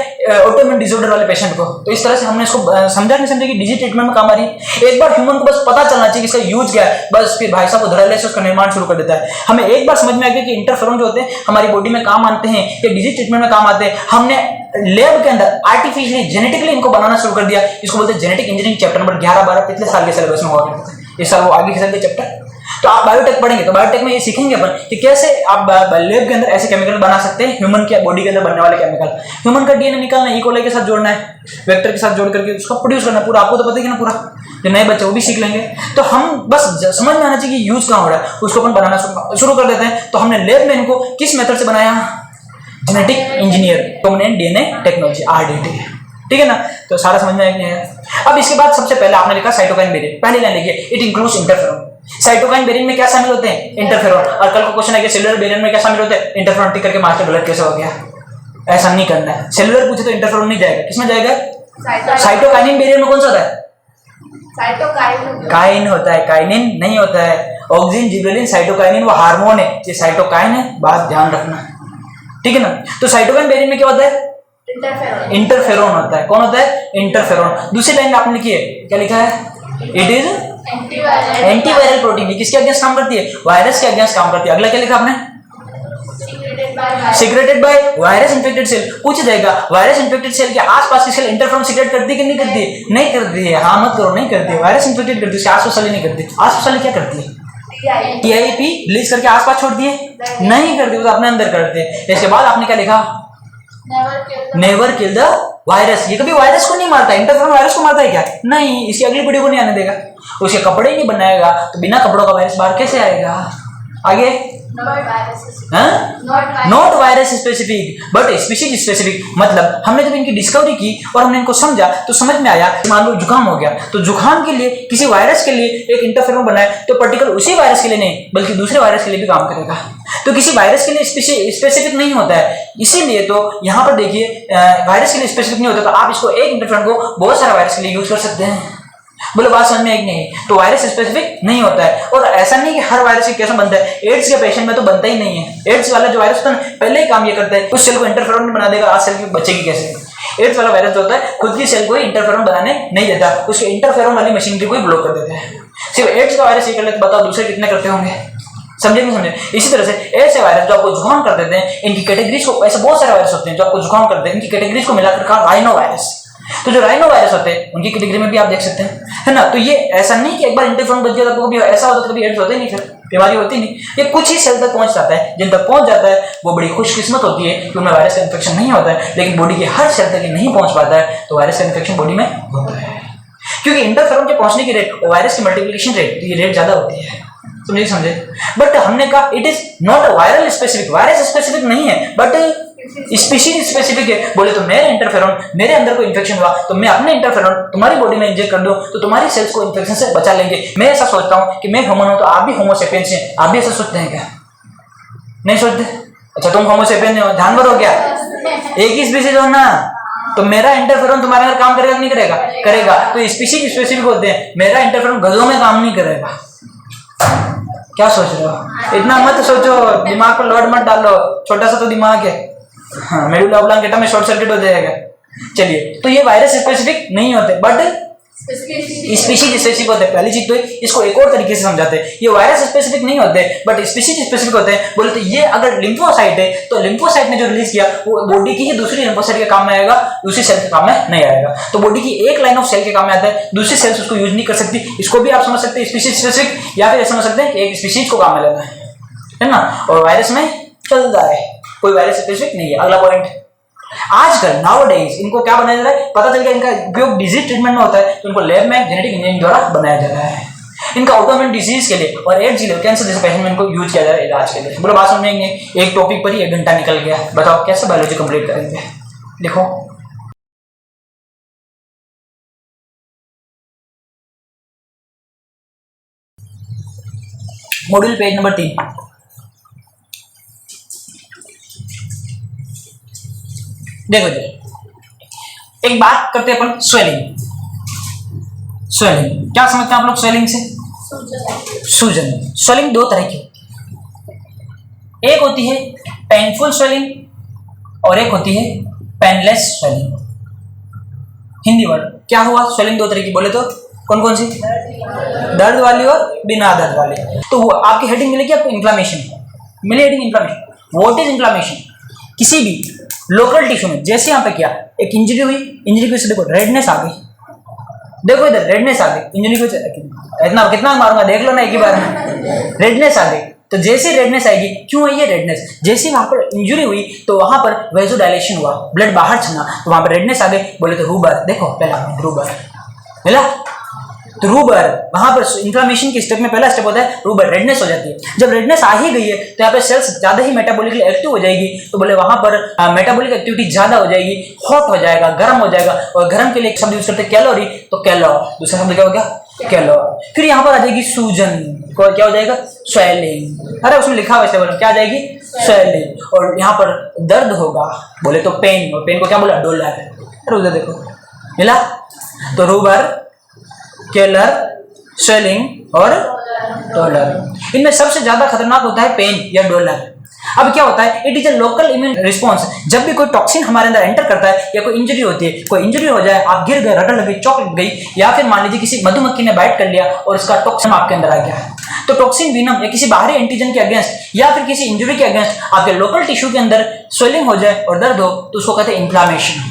ऑटोइम्यून डिसऑर्डर वाले पेशेंट को। तो इस तरह से हमने इसको समझा नहीं समझे कि डिजीज ट्रीटमेंट में काम आ रही है। एक बार ह्यूमन को बस पता चलना चाहिए इसका यूज क्या है, बस फिर भाई साहब धड़ल्ले से उसका निर्माण शुरू कर देता है। हमें एक बार समझ में आ गया कि इंटरफेरोन जो होते हैं हमारी बॉडी में काम आते हैं या डिजीज ट्रीटमेंट में काम आते हैं। हमने लैब के अंदर आर्टिफिशियली जेनेटिकली इनको बनाना शुरू कर दिया। इसको बोलते हैं जेनेटिक इंजीनियरिंग चैप्टर नंबर 11-12 पिछले साल के सिलेबस में हुआ करता है। इस साल वो आगे के साल के चैप्टर। तो आप बायोटेक पढ़ेंगे तो बायोटेक में ये सीखेंगे अपन कि कैसे आप लैब के अंदर ऐसे केमिकल बना सकते हैं, ह्यूमन के बॉडी के अंदर बनने वाले केमिकल। ह्यूमन का डीएनए निकालना, ई कोलाई के साथ जोड़ना है, वेक्टर के साथ जोड़ करके उसको प्रोड्यूस करना पूरा। आपको तो पता ही ना पूरा, जो नए बच्चे वो भी सीख लेंगे। तो हम बस समझ में आना चाहिए कि यूज कहाँ हो रहा है, उसको अपन बनाना शुरू कर देते हैं। तो हमने लैब में इनको किस मेथड से बनाया, genetic engineer recombinant DNA technology, RDT. ठीक है ना। तो सारा समझ में आया है। अब इसके बाद सबसे पहले आपने लिखा साइटोकाइन बैरियर, पहली लाइन लिखिए it includes interferon. Cytokine barrier में क्या शामिल होते हैं, इंटरफेरोन। और कल का क्वेश्चन है कि सेलुलर बैरियर में क्या शामिल होते हैं, इंटरफेरोन। टिक करके मास्टर गलत कैसे हो गया, ऐसा नहीं करना है। सेलुलर पूछे तो इंटरफेरोन नहीं जाएगा, किसमें जाएगा, साइटोकाइनिन बैरियर में। कौन सा होता है, काइन होता है, काइनिन नहीं होता है। ऑक्सीजन, जिबरेलिन, साइटोकाइनिन वो हार्मोन है, ये साइटोकाइन है, बात ध्यान रखना। ठीक है ना। तो साइटोकाइन बैरियर में क्या होता है, इंटरफेरोन होता है। कौन होता है, इंटरफेरोन। दूसरी लाइन आपने लिखी है, क्या लिखा है, इट इज एंटीवायरल प्रोटीन। ये किसके अगेंस्ट काम करती है, वायरस के अगेंस्ट काम करती है। अगला क्या लिखा आपने, secreted by virus infected cell. पूछ जाएगा वायरस इन्फेक्टेड सेल के आसपास की सेल इंटरफेरोन सिक्रेट करती है कि नहीं करती है, नहीं करती है। हाँ मत करो, नहीं करती है। वायरस इन्फेक्टेड करती है, उसके आसपास वाली नहीं करती। आसपास वाली क्या करती है, टीआईपी रिलीज करके आसपास छोड़ती है, नहीं करती, वो तो अपने अंदर करते हैं। इसके बाद आपने क्या लिखा, नेवर किल द वायरस। ये कभी वायरस को नहीं मारता, इंटरफेरोन वायरस को मारता है क्या, नहीं। इसकी अगली पीढ़ी को नहीं आने देगा, उसके कपड़े ही नहीं बनाएगा, तो बिना कपड़ों का वायरस बाहर कैसे आएगा। आगे, not virus specific but species specific. मतलब हमने जब इनकी डिस्कवरी की और हमने इनको समझा तो समझ में आया, मान लो जुकाम हो गया तो जुकाम के लिए किसी वायरस के लिए एक इंटरफेरोन बनाए तो पर्टिकुलर उसी वायरस के लिए नहीं बल्कि दूसरे वायरस के लिए भी काम करेगा। तो किसी वायरस के लिए स्पेसिफिक नहीं होता है, इसीलिए तो यहाँ पर देखिए वायरस के लिए स्पेसिफिक नहीं होता, तो आप इसको एक इंटरफेरोन को बहुत सारे वायरस के लिए यूज कर सकते हैं। बोलो बात समझ में एक नहीं, तो वायरस स्पेसिफिक नहीं होता है। और ऐसा नहीं कि हर वायरस के कैसे बनता है, एड्स के पेशेंट में तो बनता ही नहीं है। एड्स वाला जो वायरस होता है पहले ही काम ये करता है, उस सेल को इंटरफेरोन बना देगा, आज सेल की बचेगी कैसे। एड्स वाला वायरस जो होता है खुद की सेल को इंटरफेरोन बनाने नहीं देता, उसके इंटरफेरोन वाली मशीनरी को ही ब्लॉक कर देता है। सिर्फ एड्स का वायरस ये कर लेते, बताओ दूसरे कितने करते होंगे, समझे नहीं समझे। इसी तरह से ऐसे वायरस जो आपको जुकाम कर देते हैं, इनकी कैटेगरीज को, ऐसे बहुत सारे वायरस होते हैं जो आपको जुकाम करते हैं, इनकी कैटेगरीज को मिलाकर कहा राइनो वायरस। तो जो राइनो वायरस होते हैं उनकी कैटेगरी में भी आप देख सकते हैं, है ना। तो ये ऐसा नहीं कि एक बार इंटरफेरॉन बच गया तो कभी ऐसा होता तो कभी एड्स होते ही नहीं, फिर बीमारी होती नहीं। ये कुछ ही सेल तक पहुंच जाता है, जिन तक पहुंच जाता है वो बड़ी खुशकिस्मत होती है कि उनमें वायरस का इन्फेक्शन नहीं होता है। लेकिन बॉडी के हर सेल तक नहीं पहुंच पाता है तो वायरस का इन्फेक्शन बॉडी में होता है, क्योंकि इंटरफेरॉन के पहुंचने की रेट और वायरस की मल्टीप्लिकेशन रेट, ये रेट ज्यादा होती है, समझे। बट हमने कहा it is not viral specific, virus specific नहीं है बट स्पीशीज स्पेसिफिक है। बोले तो मेरे इंटरफेरॉन, मेरे अंदर कोई इन्फेक्शन हुआ तो मैं अपने इंटरफेरॉन तुम्हारी बॉडी में इंजेक्ट कर दूं तो तुम्हारी सेल्स को इन्फेक्शन से बचा लेंगे। मैं ऐसा सोचता हूं कि मैं ह्यूमन हूं तो आप भी होमो सेपियंस हैं, आप भी ऐसा सोचते हैं क्या? नहीं सोचते? अच्छा तुम होमो सेपियन हो, जानवर हो क्या? एक ही स्पीशीज हो ना, तो मेरा इंटरफेरॉन तुम्हारे अंदर काम करेगा नहीं करेगा? करेगा। तो स्पीशीज स्पेसिफिक होते हैं, मेरा इंटरफेरॉन गधों में काम नहीं करेगा। क्या सोच रहे हो? इतना मत सोचो, दिमाग पर लोड मत डालो, छोटा सा तो दिमाग है। हाँ, मेडुला ऑब्लांकेटा में शॉर्ट सर्किट हो जाएगा। चलिए, तो ये वायरस स्पेसिफिक नहीं होते बट स्पीशीज स्पेसिफिक होते हैं। पहली चीज तो इसको एक और तरीके से समझाते हैं, ये वायरस स्पेसिफिक नहीं होते बट स्पीशीज स्पेसिफिक होते हैं। बोले तो ये अगर लिम्फोसाइट है तो लिम्फोसाइट ने जो रिलीज किया वो बॉडी की ही दूसरी लिम्फोसाइट के काम में आएगा, दूसरी सेल के काम में नहीं आएगा। तो बॉडी की एक लाइन ऑफ सेल के काम में आता है, दूसरी सेल्स उसको यूज नहीं कर सकती। इसको भी आप समझ सकते हैं स्पीशीज स्पेसिफिक, या फिर समझ सकते हैं कि एक स्पीशीज को काम में लेना है ना। और वायरस में चलता है, कोई वायरस स्पेसिफिक नहीं है। अगला पॉइंट, आजकल नाउअडेज इनको क्या बनाया जा रहा है, पता चल गया इनका उपयोग डिजीज ट्रीटमेंट में होता है तो इनको लैब में जेनेटिक इंजीनियरिंग द्वारा बनाया जा रहा है। इनका ऑटोइम्यून डिजीज के लिए और एड्स के लिए, कैंसर जैसे पेशेंट में इनको यूज किया जा रहा है इलाज के लिए। बोलो बात समझेंगे, एक टॉपिक पर ही 1 घंटा निकल गया, बताओ कैसे बायोलॉजी कंप्लीट करेंगे? देखो मॉड्यूल पेज नंबर 3, देखो जी, एक बात करते हैं अपन स्वेलिंग। स्वेलिंग क्या समझते हैं आप लोग स्वेलिंग से? सूजन। स्वेलिंग दो तरह की होती है, एक होती है पेनफुल स्वेलिंग और एक होती है पेनलेस स्वेलिंग। हिंदी वर्ड क्या हुआ? स्वेलिंग दो तरह की, बोले तो कौन कौन सी? दर्द वाली और बिना दर्द वाली। तो वो आपकी हेडिंग मिलेगी आपको इन्फ्लामेशन, मिली heading inflammation. What is inflammation? किसी भी लोकल टिश्यू में, जैसे यहाँ पे क्या एक इंजरी हुई, इंजरी की वजह से देखो रेडनेस आ गई, देखो इधर रेडनेस आ गई, इंजरी की वजह, इतना कितना मारूंगा देख लो ना एक ही बार में, रेडनेस आ गई। तो जैसे रेडनेस आएगी, क्यों है ये रेडनेस? जैसे वहां पर इंजरी हुई तो वहां पर वेजोडाइलेशन हुआ, ब्लड बाहर छना तो वहां पर रेडनेस आ गई। बोले तो रूबर, देखो पहला रूबर मिला, तो रूबर वहां पर इन्फ्लामेशन के स्टेप में पहला स्टेप होता है रूबर, रेडनेस हो जाती है। जब रेडनेस आ ही गई है तो यहाँ पे सेल्स ज्यादा ही मेटाबॉलिकली एक्टिव हो जाएगी, तो बोले वहां पर मेटाबॉलिक एक्टिविटी ज्यादा हो जाएगी, हॉट हो जाएगा, गर्म हो जाएगा। और गर्म के लिए एक शब्द यूज करते हैं कैलोरी, तो कैलो, दूसरा शब्द क्या हो गया? कैलो। फिर यहाँ पर आ जाएगी सूजन, क्या हो जाएगा? स्वेलिंग। अरे उसमें लिखा हुआ है बोलो क्या आ जाएगी? स्वेलिंग। और यहाँ पर दर्द होगा, बोले तो पेन, और पेन को क्या बोला? डोलर। अरे उधर देखो मिला, तो रूबर, केलर, स्वेलिंग और डोलर। इनमें सबसे ज्यादा खतरनाक होता है पेन या डोलर। अब क्या होता है? It is a local immune response. जब भी कोई टॉक्सिन हमारे अंदर एंटर करता है या कोई इंजरी होती है, कोई इंजरी हो जाए, आप गिर गए, रगड़ लग गई, चोट लग गई, या फिर मान लीजिए किसी मधुमक्खी ने बाइट कर लिया और इसका टॉक्सिन आपके अंदर आ गया, तो टॉक्सिन विनम या किसी बाहरी एंटीजन के अगेंस्ट या फिर किसी इंजरी के अगेंस्ट आपके लोकल टिश्यू के अंदर स्वेलिंग हो जाए और दर्द हो तो उसको कहते हैं इन्फ्लामेशन।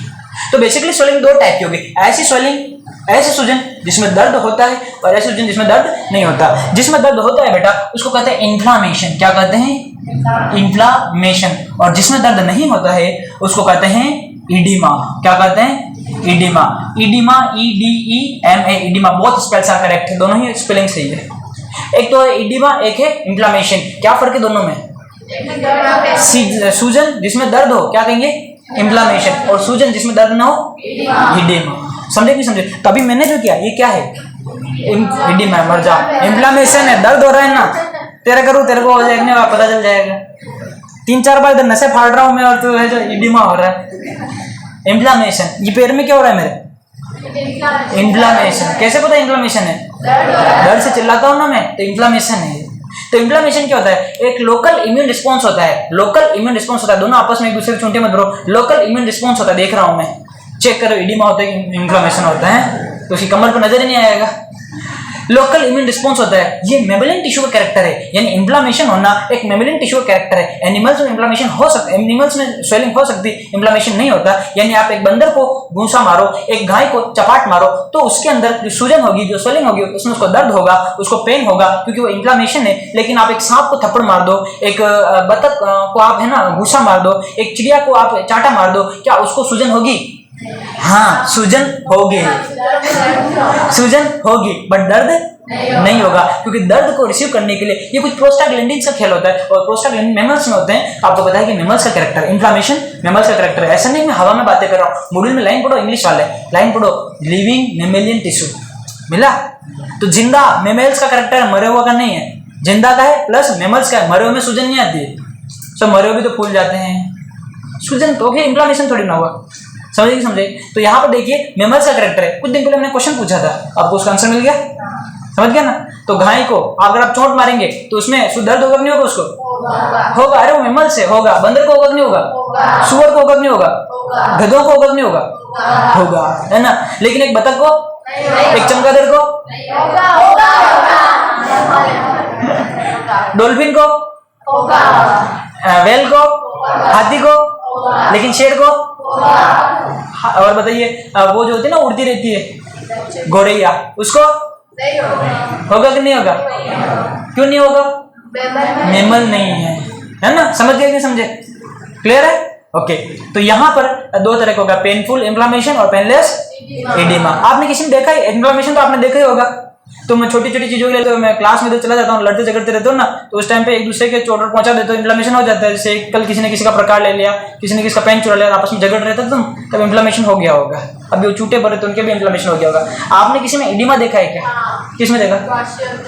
तो बेसिकली स्वेलिंग दो टाइप की होगी, ऐसी स्वेलिंग, ऐसे सूजन जिसमें दर्द होता है, और ऐसे सूजन जिसमें दर्द नहीं होता। जिसमें दर्द होता है बेटा उसको कहते हैं इन्फ्लामेशन। क्या कहते हैं? इन्फ्लामेशन। और जिसमें दर्द नहीं होता है उसको कहते हैं इडिमा। क्या कहते हैं? Edema. Edema, EDEMA, edema. Both spells are correct है, दोनों ही स्पेलिंग सही है। एक तो है इडिमा, एक है इन्फ्लामेशन। क्या फर्क है दोनों में? सूजन जिसमें दर्द हो क्या कहेंगे? इन्फ्लामेशन। और सूजन जिसमें दर्द ना हो इडिमा। समझे नहीं समझे? तभी मैंने जो किया, ये क्या है? इडिमा। मर जा, इन्फ्लामेशन है, दर्द हो रहा है ना, तेरा करूँ तेरे को हो जाएगा, पता चल जाएगा। 3-4 बार इधर नशे फाड़ रहा हूँ मैं और तू है जो इडिमा हो रहा है। इन्फ्लामेशन, ये पैर में क्या हो रहा है मेरे? इन्फ्लामेशन। कैसे पता इन्फ्लामेशन है? दर्द से चिल्लाता हूँ ना मैं, तो इन्फ्लामेशन है। तो इन्फ्लामेशन क्या होता है? एक लोकल इम्यून रिस्पॉन्स होता है, लोकल इम्यून रिस्पॉन्स होता है। दोनों आपस में एक दूसरे की चुनटे मत भरो, लोकल इम्यून रिस्पॉन्स होता है। देख रहा हूं मैं, चेक करो, इडिमा होता है, इन्फ्लामेशन होता है, तो उसकी कमर पर नजर ही नहीं आएगा। लोकल इम्यून रिस्पॉन्स होता है, ये मेमेलियन टिश्यू का कैरेक्टर है, यानी इन्फ्लामेशन होना एक मेमेलियन टिश्यू का कैरेक्टर है। एनिमल्स में इन्फ्लामेशन हो सकता है, एनिमल्स में स्वेलिंग हो सकती है, इन्फ्लामेशन नहीं होता। यानी आप एक बंदर को घूंसा मारो, एक गाय को चपाट मारो, तो उसके अंदर जो सूजन होगी, जो स्वेलिंग होगी, उसमें उसको दर्द होगा, उसको पेन होगा, क्योंकि वो इन्फ्लामेशन है। लेकिन आप एक सांप को थप्पड़ मार दो, एक बतख को आप है ना घूसा मार दो, एक चिड़िया को आप चाटा मार दो, क्या उसको सूजन होगी? हाँ, सूजन होगी, सूजन होगी, बट दर्द नहीं होगा, क्योंकि दर्द को रिसीव करने के लिए ये कुछ प्रोस्टाग्लैंडिन्स का खेल होता है, और प्रोस्टाग्लैंडिन मेमल्स में होते हैं। आपको पता है कि मेमल्स का कैरेक्टर, इन्फ्लामेशन मेमल्स का कैरेक्टर है। ऐसा नहीं मैं हवा में बातें कर रहा हूँ, मॉड्यूल में लाइन पढ़ो, इंग्लिश वाले लाइन पढ़ो, लिविंग मेमेलियन टिश्यू मिला। तो जिंदा मेमल्स का कैरेक्टर है, मरे हुआ का नहीं है, जिंदा का है, प्लस मेमल्स का है। मरे हुए में सूजन नहीं आती है, सब मरे हुए भी तो फूल जाते हैं, सूजन तो भी इन्फ्लामेशन थोड़ी ना हुआ, समझे? तो यहाँ पर देखिए मेमल्स का कैरेक्टर है। कुछ दिन पहले मैंने क्वेश्चन पूछा था, आपको उसका आंसर मिल गया, समझ गया ना? तो गाय को अगर आप चोट मारेंगे तो उसमें दर्द होगा नहीं होगा? उसको होगा। अरे वो मेमल से होगा। बंदर को होगा नहीं होगा? सुअर को होगा नहीं होगा? गधों को होगा नहीं होगा? होगा, है ना? लेकिन एक बतख को, एक चमगादड़ को, डॉल्फिन को, वेल को, हाथी को, लेकिन शेर को, और बताइए वो जो होती है ना उड़ती रहती है गौरैया, उसको होगा कि नहीं होगा? क्यों नहीं होगा? मेमल नहीं है ना? समझ गए कि समझे? क्लियर है? ओके। तो यहाँ पर दो तरह का होगा, पेनफुल इन्फ्लामेशन और पेनलेस एडिमा। आपने किसी में देखा है इन्फ्लामेशन? तो आपने देखा ही होगा। तो मैं छोटी छोटी चीजों के लिए, तो मैं क्लास में तो चला जाता हूँ, लड़ते झगड़ते रहते हो ना, तो उस टाइम पे एक दूसरे के चोट पहुंचा देते हो, इन्फ्लामेशन हो जाता है। जैसे कल किसी ने किसी का प्रकार ले लिया, किसी ने किसी का पेन चुरा लिया, आपस में झगड़ रहे थे तुम, तब इन्फ्लामेशन हो गया होगा। अभी वो छूटे पड़े तो उनके भी इन्फ्लामेशन हो गया होगा। आपने किसी में एडिमा देखा है क्या? किसमें देखा?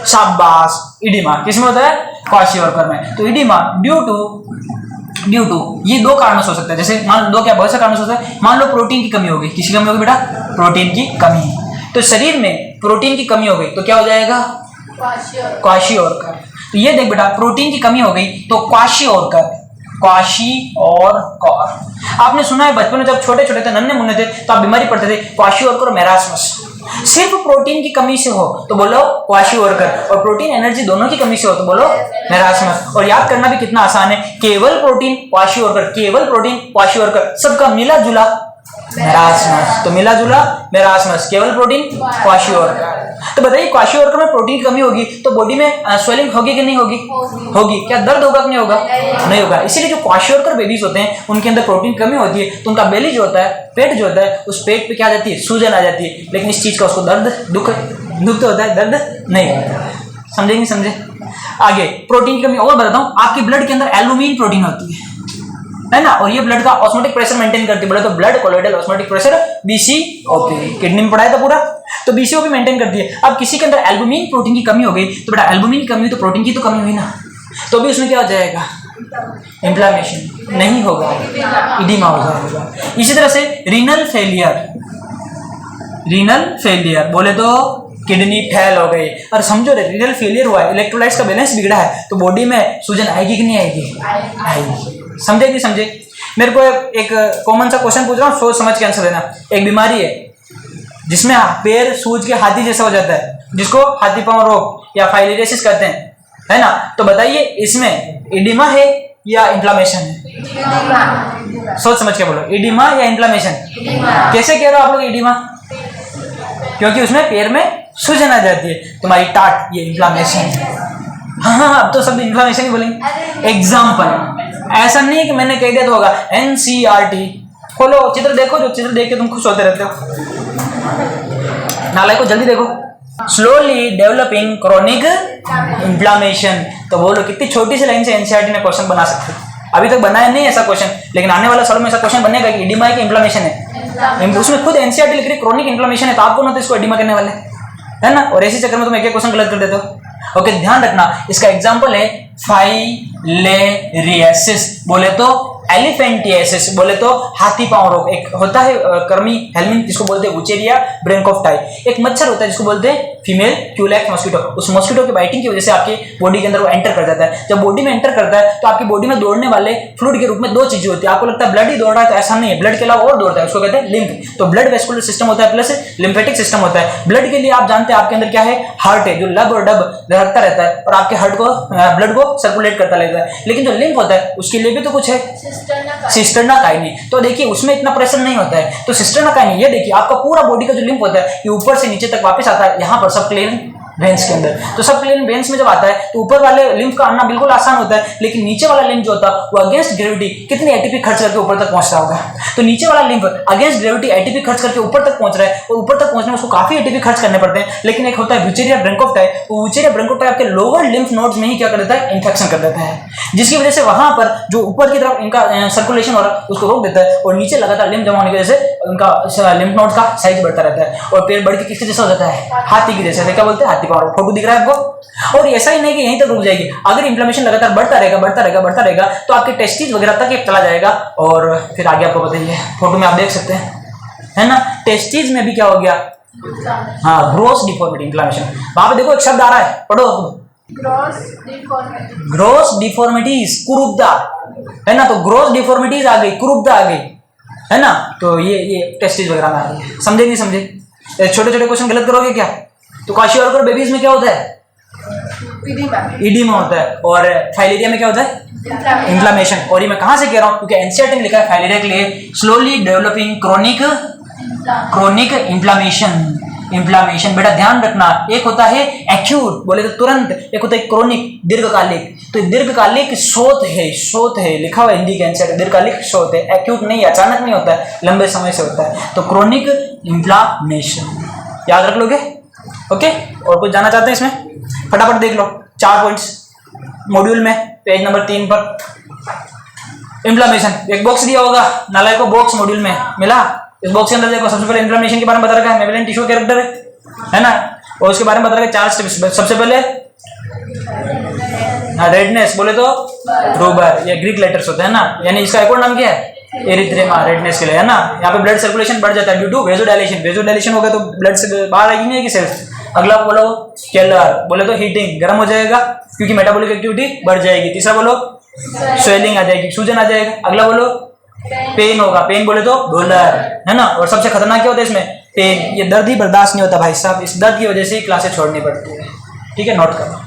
शाबाश, एडिमा किसमें होता है? क्वाशियोर्कर में। तो एडिमा ड्यू टू ये दो कारण हो सकता है। जैसे मान लो, क्या बहुत से कारण हो सकता है। मान लो प्रोटीन की कमी हो गई, किसी कमी होगी बेटा? प्रोटीन की कमी। तो शरीर में प्रोटीन की कमी हो गई तो क्या हो जाएगा? क्वाशियोर्कर। तो ये देख बेटा, प्रोटीन की कमी हो गई तो क्वाशियोर्कर, क्वाशियोर्कर। आपने सुना है बचपन में जब छोटे छोटे थे, नन्हे मुन्ने थे, तो आप बीमारी पड़ते थे, क्वाशियोर्कर और मेरास्मस। सिर्फ प्रोटीन की कमी से हो तो बोलो क्वाशियोर्कर, और प्रोटीन एनर्जी दोनों की कमी से हो तो बोलो मेरास्मस। और याद करना भी कितना आसान है, केवल प्रोटीन क्वाशियोर्कर, केवल प्रोटीन क्वाशियोर्कर, सबका मिला जुला मेरास्मस। तो मिला जुला मेरास्मस, केवल प्रोटीन क्वाशियोर्कर। तो बताइए, क्वाशियोर्कर में प्रोटीन की कमी होगी तो बॉडी में स्वेलिंग होगी कि नहीं होगी? होगी। क्या दर्द होगा कि नहीं होगा? नहीं होगा। इसीलिए जो क्वाशियोर्कर बेबीज होते हैं उनके अंदर प्रोटीन की कमी होती है, तो उनका बेली जो होता है, पेट जो होता है, उस पेट पे क्या आ जाती है? सूजन आ जाती है। लेकिन इस चीज का उसको दर्द, दुख तो होता है, दर्द नहीं होता। समझे नहीं समझे? आगे प्रोटीन की कमी और बताता हूँ। आपके ब्लड के अंदर एल्बुमिन प्रोटीन होती है ना, और ये ब्लड का ऑस्मोटिक प्रेशर मेंटेन करती है। बोले तो blood colloidal osmotic pressure, BCOP, kidney में पढ़ा है था पूरा, तो बीसीओपी मेंटेन करती है। अब किसी के अंदर एल्बुमिन प्रोटीन की कमी हो गई तो बेटा, एल्बुमिन की कमी हुई तो प्रोटीन की तो कमी हुई ना, तो भी उसमें क्या हो जाएगा? इन्फ्लामेशन नहीं होगा, इडिमा हो जाएगा। इसी तरह से रीनल फेलियर बोले तो किडनी फेल हो गई। और समझो रीनल फेलियर हुआ है, इलेक्ट्रोलाइट्स का बैलेंस बिगड़ा है, तो बॉडी में सूजन आएगी कि नहीं आएगी? आएगी। समझे कि समझे? मेरे को एक कॉमन सा क्वेश्चन पूछ रहा हूँ, सोच समझ के आंसर देना। एक बीमारी है जिसमें पैर सूज के हाथी जैसा हो जाता है, जिसको हाथी पांव रोग या फाइलेरियासिस कहते हैं, है ना? तो बताइए इसमें एडिमा है या इन्फ्लामेशन है? सोच समझ के बोलो, एडिमा या इन्फ्लामेशन? कैसे कह रहे हो आप लोग एडिमा? क्योंकि उसमें पैर में सूजन आ जाती है, तुम्हारी टाट, ये इन्फ्लामेशन है। हाँ, अब तो सब इन्फ्लामेशन ही बोलेंगे। एग्जाम्पल, ऐसा नहीं है कि मैंने कह दिया तो होगा। एनसीईआरटी खोलो, चित्र देखो, जो चित्र देख के तुम खुश होते रहते हो। नाले को जल्दी देखो। Slowly developing chronic inflammation. तो बोलो, कितनी छोटी सी लाइन से एनसीईआरटी ने क्वेश्चन बना सकते। अभी तक बनाया नहीं ऐसा क्वेश्चन, लेकिन आने वाला सालों में ऐसा क्वेश्चन बनेगा कि एडिमा है कि इन्फ्लामेशन है। उसमें खुद एनसीईआरटी लिख रही क्रोनिक इन्फ्लामेशन है, तो आपको ना तो इसको एडिमा करने वाले, है ना? और इसी चक्कर में तुम एक क्वेश्चन गलत कर देते हो। ओके, ध्यान रखना। इसका एग्जांपल है फाइलेरियासिस, बोले तो एलिफेंटियासिस बोले तो हाथी पांव रोग, एक होता है कर्मी हेलमिंथ जिसको बोलते हैं वुचेरिया ब्रेनकोफ्टाई, एक मच्छर होता है जिसको बोलते हैं फीमेल क्यूलैक्स मॉस्किटो। उस मॉस्किटो के बाइटिंग की वजह से आपके बॉडी के अंदर वो एंटर कर जाता है। जब बॉडी में एंटर करता है तो आपकी बॉडी में दौड़ने वाले फ्लूइड के रूप में दो चीजें होती है। आपको लगता है ब्लड ही दौड़ रहा है, तो ऐसा नहीं है, ब्लड के अलावा और दौड़ता है, उसको कहते हैं लिम्फ। तो ब्लड वेस्कुलर सिस्टम होता है प्लस लिम्फेटिक सिस्टम होता है। ब्लड के लिए आप जानते हैं आपके अंदर क्या है, हार्ट है जो लब और डब धड़कता रहता है और आपके हार्ट को ब्लड को सर्कुलेट करता रहता है। लेकिन जो लिम्फ होता है उसके लिए भी तो कुछ है, सिस्टर्ना काइनी। तो देखिए उसमें इतना प्रेशर नहीं होता है। तो सिस्टर्ना काइनी, ये देखिए आपका पूरा बॉडी का जो लिम्फ होता है ये ऊपर से नीचे तक वापस आता है यहाँ पर सबक्लेवियन वेन्स के अंदर। तो सबक्लेवियन वेन्स में जब आता है तो ऊपर वाले लिम्फ का आना बिल्कुल आसान होता है, लेकिन नीचे वाला लिम्फ जो होता है वो अगेंस्ट ग्रेविटी कितनी एटीपी खर्च करके ऊपर तक पहुंच रहा होगा। तो नीचे वाला लिम्फ अगेंस्ट ग्रेविटी एटीपी खर्च करके ऊपर तक पहुंच रहा है और ऊपर तक पहुंचने में उसको काफी एटीपी खर्च करने पड़ते हैं। लेकिन एक होता है वुचेरिया ब्रेनकोफ्टाई, वो वुचेरिया ब्रेनकोफ्टाई आपके लोअर लिम्फ नोड्स में ही क्या कर देता है, इन्फेक्शन कर देता है, जिसकी वजह से वहां पर जो ऊपर की तरफ इनका सर्कुलेशन हो रहा है उसको रोक देता है और नीचे लगातार लिम्फ जमा होने की वजह से उनका लिम्फ नोड का साइज बढ़ता रहता है और पेट बढ़ के किसके जैसा हो जाता है, हाथी की जैसे। क्या बोलते हैं, हाथी पांव। फोटो दिख रहा है आपको। और ऐसा ही नहीं कि यहीं तक रुक जाएगी, अगर इंफ्लेमेशन लगातार बढ़ता रहेगा तो आपके टेस्टिस वगैरह तक ये चला जाएगा और फिर आगे आपको बताइए, फोटो में आप देख सकते हैं, है ना। टेस्टिस में भी क्या हो गया, हाँ, ग्रोस डिफॉर्मिटी इंफ्लेमेशन। वहां पे देखो एक शब्द आ रहा है, पढ़ो। ग्रोस डिफॉर्मिटीज, कुरूपता, है ना। तो ग्रोस डिफॉर्मिटीज आ गई, कुरूपता आ गई, है ना। तो ये टेस्टिस वगैरह में आ रही है, समझे नहीं समझे। छोटे छोटे क्वेश्चन गलत करोगे क्या। तो क्वाशियोर्कर बेबीज में क्या होता है, ईडीमा होता है, और फाइलेरिया में क्या होता है, इन्फ्लेमेशन। और ये मैं कहां से कह रहा हूं, क्योंकि एनसीईआरटी में लिखा है फाइलेरिया के लिए स्लोली डेवलपिंग क्रोनिक इन्फ्लेमेशन। बेटा ध्यान रखना, एक होता है एक्यूट बोले तो तुरंत, एक होता है क्रोनिक दीर्घकालिक। तो दीर्घकालिक शोथ है लिखा हुआ हिंदी के एनसीईआरटी, दीर्घकालिक शोथ है, एक्यूट नहीं, अचानक नहीं होता है, लंबे समय से होता है। तो क्रोनिक इन्फ्लेमेशन याद रख लोगे, ओके। और कुछ जाना चाहते हैं इसमें, फटाफट देख लो 4 पॉइंट्स मॉड्यूल में, पेज नंबर 3 पर। इन्फ्लेमेशन, एक बॉक्स दिया होगा, नालायक को बॉक्स मॉड्यूल में मिला। इस बॉक्स के अंदर देखो, सबसे पहले इन्फ्लेमेशन के बारे में बता रखा है, मेमेलियन टिश्यू कैरेक्टर है ना, और उसके बारे में बता रखा है 4 स्टेप्स। सबसे पहले रेडनेस बोले तो रूबर, ये ग्रीक लेटर्स होते हैं ना, यानी इसका एक और नाम क्या है, एरिथ्रेमा, रेडनेस के लिए, है ना। यहाँ पे ब्लड सर्कुलेशन बढ़ जाता है ड्यू टू वेजोडाइलेशन होगा तो ब्लड से बाहर आएगी नहीं सेल्स। अगला बोलो केलर, बोले तो हीटिंग, गर्म हो जाएगा क्योंकि मेटाबॉलिक एक्टिविटी बढ़ जाएगी। तीसरा बोलो स्वेलिंग आ जाएगी, सूजन आ जाएगा। अगला बोलो पेन होगा, पेन बोले तो डॉलर, है ना। और सबसे खतरनाक क्या होता है इसमें, पेन, ये दर्द ही बर्दाश्त नहीं होता भाई साहब, इस दर्द की वजह से ही क्लासेस छोड़नी पड़ती है, ठीक है, नोट करो।